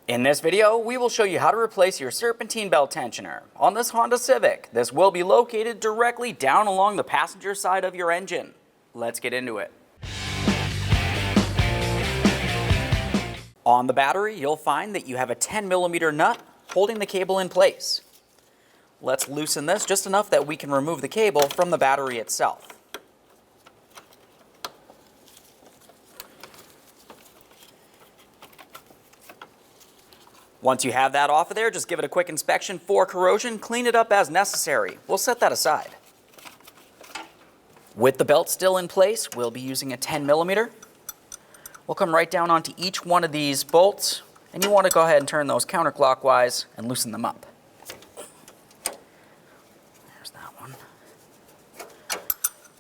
In this video, we will show you how to replace your serpentine belt tensioner on this Honda Civic. This will be located directly down along the passenger side of your engine. Let's get into it. On the battery, you'll find that you have a 10mm nut holding the cable in place. Let's loosen this just enough that we can remove the cable from the battery itself. Once you have that off of there, just give it a quick inspection for corrosion, clean it up as necessary. We'll set that aside. With the belt still in place, we'll be using a 10mm. We'll come right down onto each one of these bolts, and you want to go ahead and turn those counterclockwise and loosen them up. There's that one.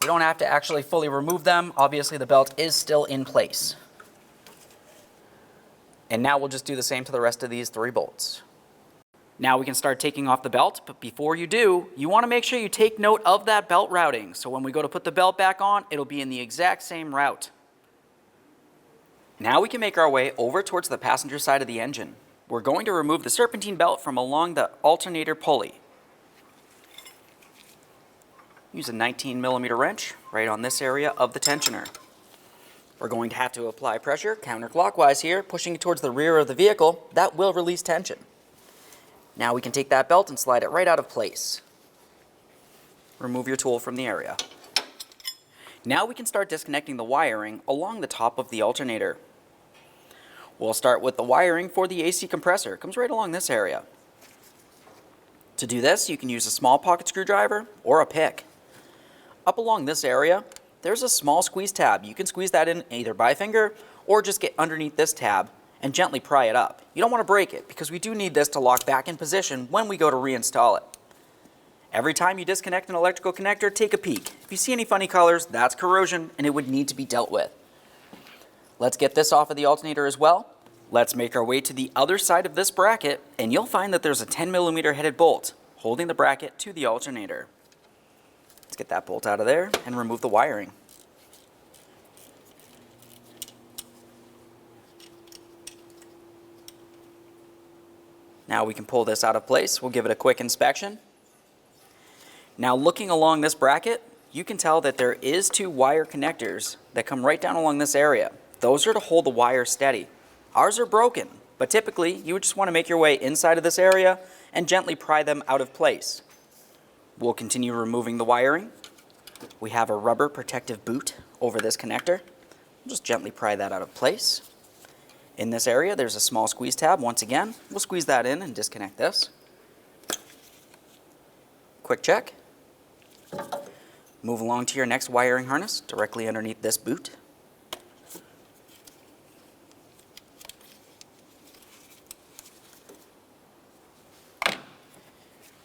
You don't have to actually fully remove them. Obviously, the belt is still in place. And now we'll just do the same to the rest of these 3 bolts. Now we can start taking off the belt, but before you do, you want to make sure you take note of that belt routing. So when we go to put the belt back on, it'll be in the exact same route. Now we can make our way over towards the passenger side of the engine. We're going to remove the serpentine belt from along the alternator pulley. Use a 19mm wrench right on this area of the tensioner. We're going to have to apply pressure counterclockwise here, pushing it towards the rear of the vehicle. That will release tension. Now we can take that belt and slide it right out of place. Remove your tool from the area. Now we can start disconnecting the wiring along the top of the alternator. We'll start with the wiring for the AC compressor. It comes right along this area. To do this, you can use a small pocket screwdriver or a pick. Up along this area, there's a small squeeze tab. You can squeeze that in either by finger or just get underneath this tab and gently pry it up. You don't want to break it because we do need this to lock back in position when we go to reinstall it. Every time you disconnect an electrical connector, take a peek. If you see any funny colors, that's corrosion and it would need to be dealt with. Let's get this off of the alternator as well. Let's make our way to the other side of this bracket and you'll find that there's a 10mm headed bolt holding the bracket to the alternator. Let's get that bolt out of there and remove the wiring. Now we can pull this out of place. We'll give it a quick inspection. Now looking along this bracket, you can tell that there is 2 wire connectors that come right down along this area. Those are to hold the wire steady. Ours are broken, but typically you would just want to make your way inside of this area and gently pry them out of place. We'll continue removing the wiring. We have a rubber protective boot over this connector. We'll just gently pry that out of place. In this area, there's a small squeeze tab. Once again, we'll squeeze that in and disconnect this. Quick check. Move along to your next wiring harness directly underneath this boot.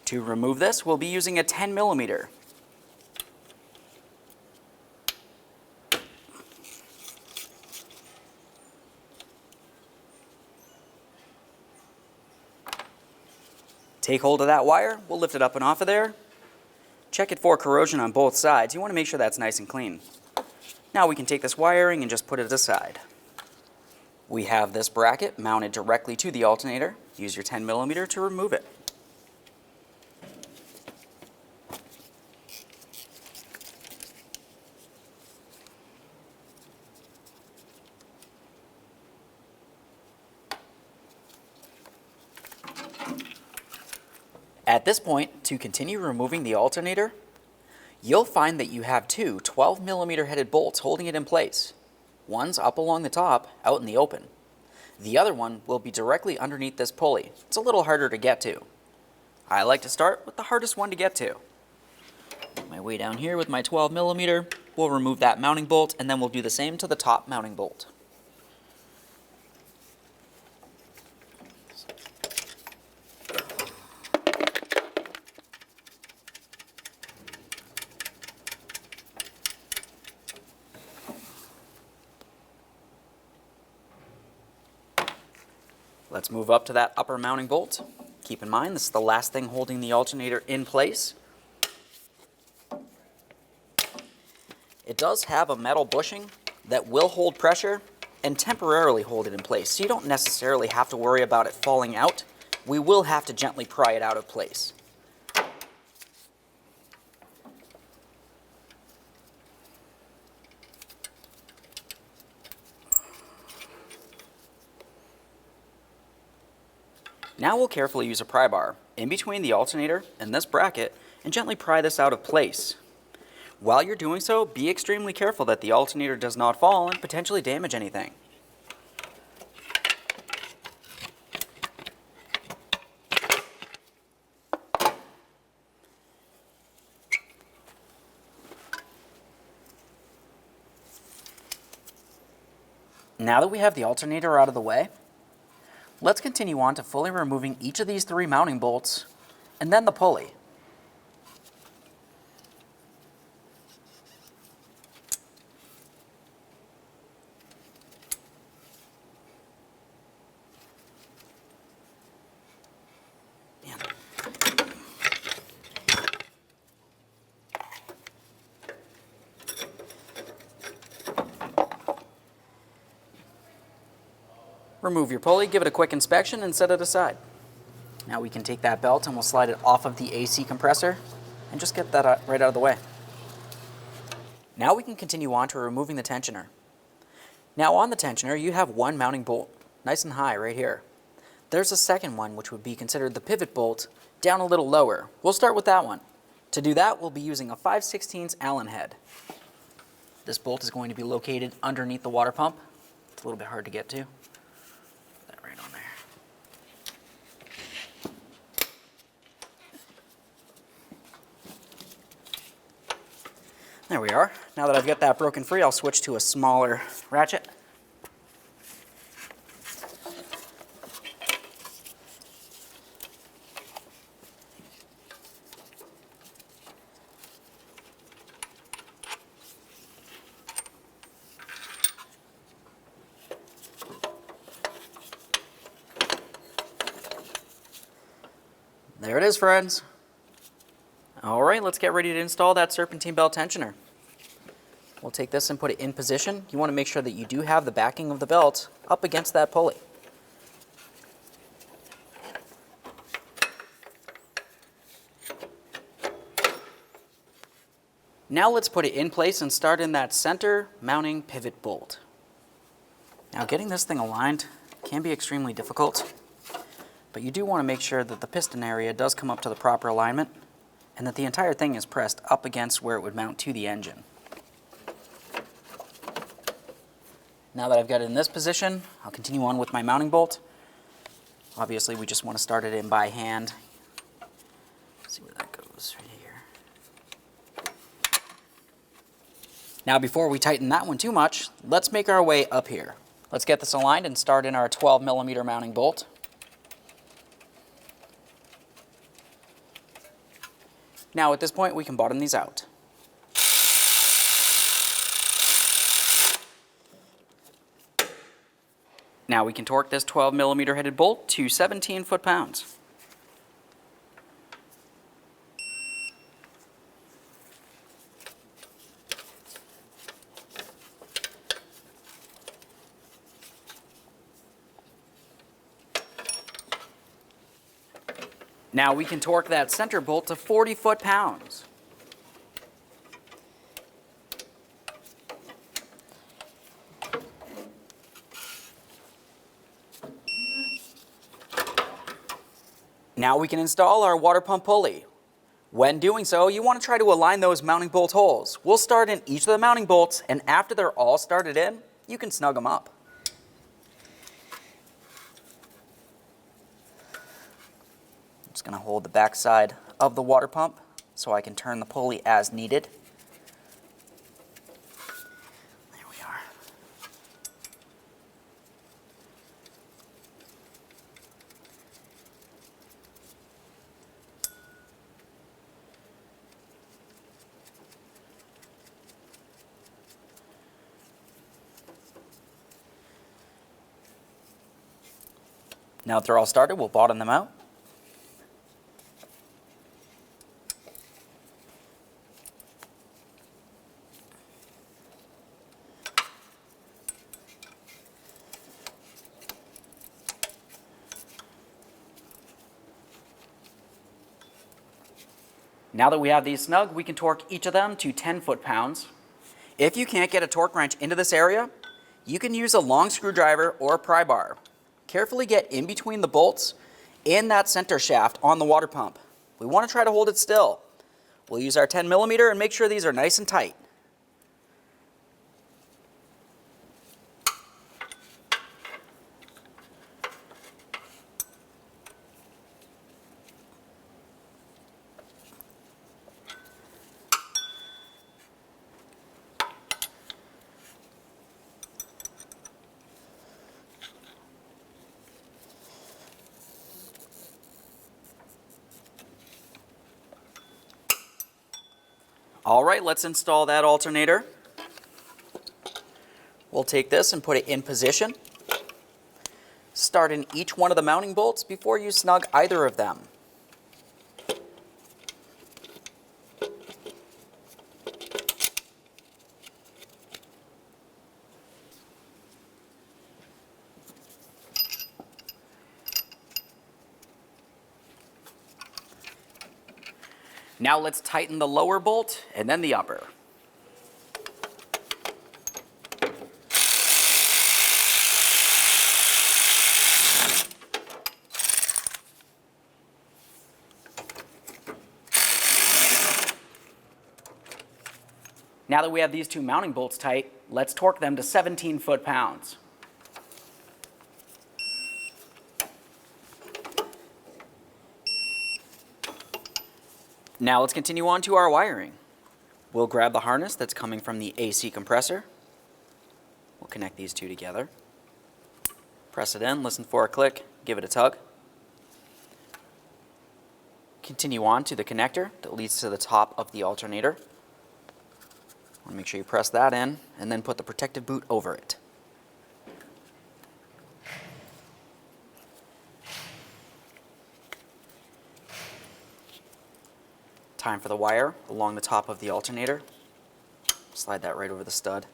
To remove this, we'll be using a 10mm. Take hold of that wire, we'll lift it up and off of there. Check it for corrosion on both sides. You want to make sure that's nice and clean. Now we can take this wiring and just put it aside. We have this bracket mounted directly to the alternator. Use your 10mm to remove it. At this point, to continue removing the alternator, you'll find that you have 2 12mm headed bolts holding it in place. One's up along the top, out in the open. The other one will be directly underneath this pulley. It's a little harder to get to. I like to start with the hardest one to get to. Make my way down here with my 12mm. We'll remove that mounting bolt and then we'll do the same to the top mounting bolt. Let's move up to that upper mounting bolt. Keep in mind, this is the last thing holding the alternator in place. It does have a metal bushing that will hold pressure and temporarily hold it in place. So you don't necessarily have to worry about it falling out. We will have to gently pry it out of place. Now we'll carefully use a pry bar in between the alternator and this bracket and gently pry this out of place. While you're doing so, be extremely careful that the alternator does not fall and potentially damage anything. Now that we have the alternator out of the way, let's continue on to fully removing each of these 3 mounting bolts and then the pulley. Remove your pulley, give it a quick inspection, and set it aside. Now we can take that belt and we'll slide it off of the AC compressor and just get that right out of the way. Now we can continue on to removing the tensioner. Now on the tensioner, you have 1 mounting bolt, nice and high right here. There's a second one, which would be considered the pivot bolt, down a little lower. We'll start with that one. To do that, we'll be using a 5/16 Allen head. This bolt is going to be located underneath the water pump. It's a little bit hard to get to. There we are. Now that I've got that broken free, I'll switch to a smaller ratchet. There it is, friends. All right, let's get ready to install that serpentine belt tensioner. We'll take this and put it in position. You want to make sure that you do have the backing of the belt up against that pulley. Now let's put it in place and start in that center mounting pivot bolt. Now getting this thing aligned can be extremely difficult, but you do want to make sure that the piston area does come up to the proper alignment and that the entire thing is pressed up against where it would mount to the engine. Now that I've got it in this position, I'll continue on with my mounting bolt. Obviously, we just want to start it in by hand. Let's see where that goes, right here. Now, before we tighten that one too much, let's make our way up here. Let's get this aligned and start in our 12mm mounting bolt. Now, at this point, we can bottom these out. Now we can torque this 12mm headed bolt to 17 foot-pounds. Now we can torque that center bolt to 40 foot-pounds. Now we can install our water pump pulley. When doing so, you want to try to align those mounting bolt holes. We'll start in each of the mounting bolts, and after they're all started in, you can snug them up. I'm just going to hold the back side of the water pump so I can turn the pulley as needed. There we are. Now that they're all started, we'll bottom them out. Now that we have these snug, we can torque each of them to 10 foot-pounds. If you can't get a torque wrench into this area, you can use a long screwdriver or a pry bar. Carefully get in between the bolts and that center shaft on the water pump. We want to try to hold it still. We'll use our 10 millimeter and make sure these are nice and tight. All right, let's install that alternator. We'll take this and put it in position. Start in each one of the mounting bolts before you snug either of them. Now let's tighten the lower bolt and then the upper. Now that we have these two mounting bolts tight, let's torque them to 17 foot-pounds. Now let's continue on to our wiring. We'll grab the harness that's coming from the AC compressor. We'll connect these two together. Press it in, listen for a click, give it a tug. Continue on to the connector that leads to the top of the alternator. Make sure you press that in and then put the protective boot over it. Time for the wire along the top of the alternator. Slide that right over the stud.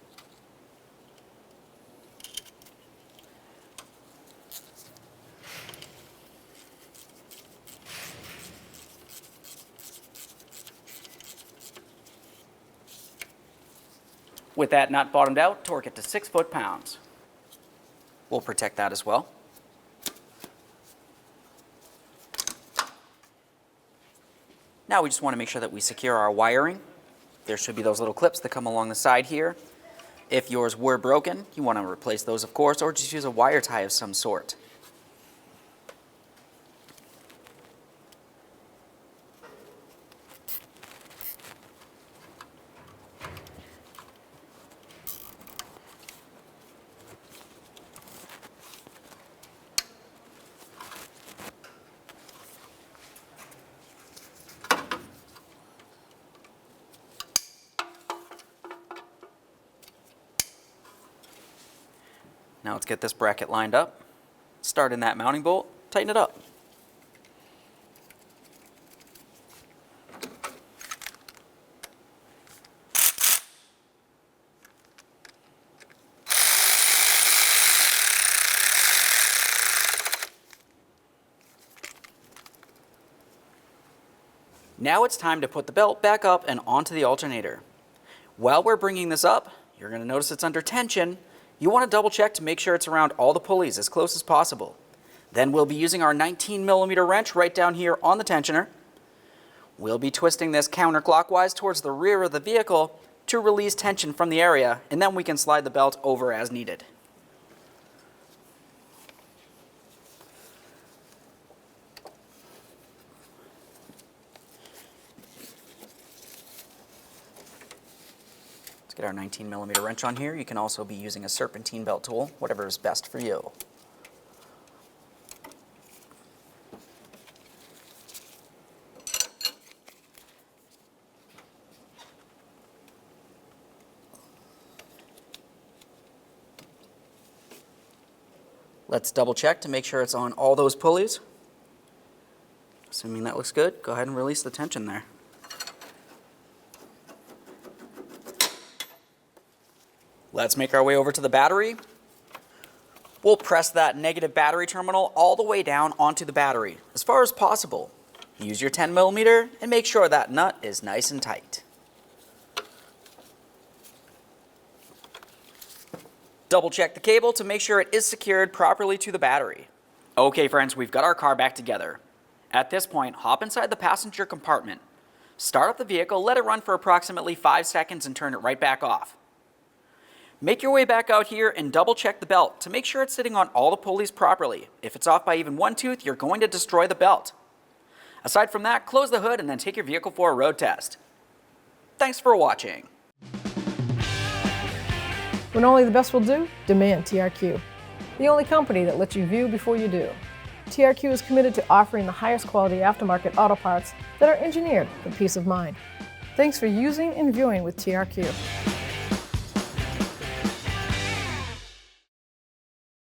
With that nut bottomed out, torque it to 6 foot-pounds. We'll protect that as well. Now we just want to make sure that we secure our wiring. There should be those little clips that come along the side here. If yours were broken, you want to replace those, of course, or just use a wire tie of some sort. Now let's get this bracket lined up. Start in that mounting bolt, tighten it up. Now it's time to put the belt back up and onto the alternator. While we're bringing this up, you're going to notice it's under tension. You want to double check to make sure it's around all the pulleys as close as possible. Then we'll be using our 19 millimeter wrench right down here on the tensioner. We'll be twisting this counterclockwise towards the rear of the vehicle to release tension from the area, and then we can slide the belt over as needed. Get our 19 millimeter wrench on here. You can also be using a serpentine belt tool, whatever is best for you. Let's double check to make sure it's on all those pulleys. Assuming that looks good, go ahead and release the tension there. Let's make our way over to the battery. We'll press that negative battery terminal all the way down onto the battery, as far as possible. Use your 10mm and make sure that nut is nice and tight. Double check the cable to make sure it is secured properly to the battery. Okay friends, we've got our car back together. At this point, hop inside the passenger compartment. Start up the vehicle, let it run for approximately 5 seconds and turn it right back off. Make your way back out here and double check the belt to make sure it's sitting on all the pulleys properly. If it's off by even one tooth, you're going to destroy the belt. Aside from that, close the hood and then take your vehicle for a road test. Thanks for watching. When only the best will do, demand TRQ. The only company that lets you view before you do. TRQ is committed to offering the highest quality aftermarket auto parts that are engineered for peace of mind. Thanks for using and viewing with TRQ.